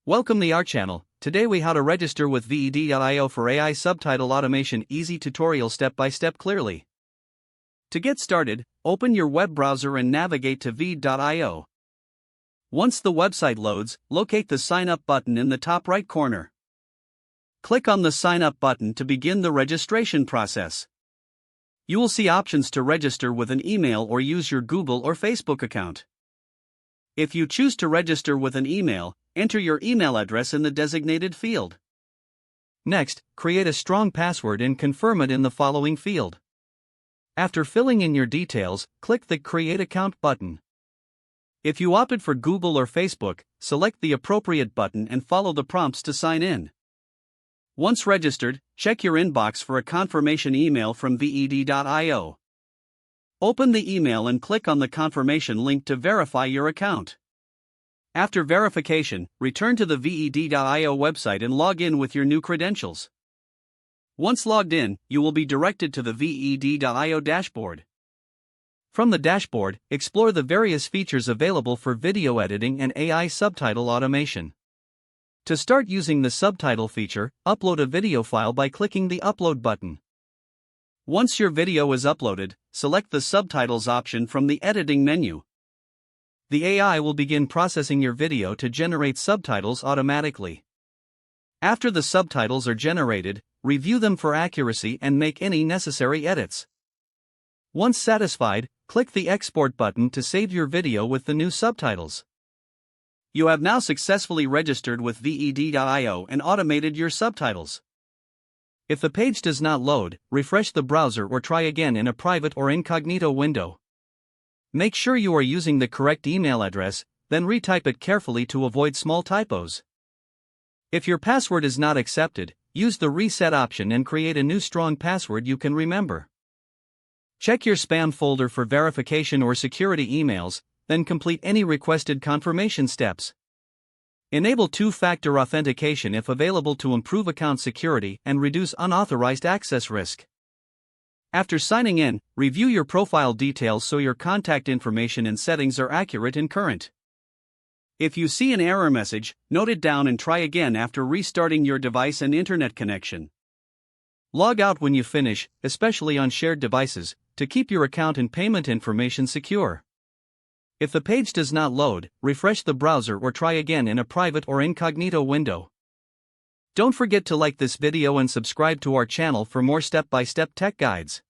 Welcome to our channel. Today we how to register with VED.io for AI subtitle automation. Easy tutorial step by step clearly. To get started, open your web browser and navigate to VED.io. Once the website loads, locate the sign up button in the top right corner. Click on the sign up button to begin the registration process. You will see options to register with an email or use your Google or Facebook account. If you choose to register with an email, enter your email address in the designated field. Next, create a strong password and confirm it in the following field. After filling in your details, click the Create Account button. If you opted for Google or Facebook, select the appropriate button and follow the prompts to sign in. Once registered, check your inbox for a confirmation email from VED.io. Open the email and click on the confirmation link to verify your account. After verification, return to the VED.io website and log in with your new credentials. Once logged in, you will be directed to the VED.io dashboard. From the dashboard, explore the various features available for video editing and AI subtitle automation. To start using the subtitle feature, upload a video file by clicking the Upload button. Once your video is uploaded, select the Subtitles option from the Editing menu. The AI will begin processing your video to generate subtitles automatically. After the subtitles are generated, review them for accuracy and make any necessary edits. Once satisfied, click the Export button to save your video with the new subtitles. You have now successfully registered with VED.io and automated your subtitles. If the page does not load, refresh the browser or try again in a private or incognito window. Make sure you are using the correct email address, then retype it carefully to avoid small typos. If your password is not accepted, use the reset option and create a new strong password you can remember. Check your spam folder for verification or security emails, then complete any requested confirmation steps. Enable two-factor authentication if available to improve account security and reduce unauthorized access risk. After signing in, review your profile details so your contact information and settings are accurate and current. If you see an error message, note it down and try again after restarting your device and internet connection. Log out when you finish, especially on shared devices, to keep your account and payment information secure. If the page does not load, refresh the browser or try again in a private or incognito window. Don't forget to like this video and subscribe to our channel for more step-by-step tech guides.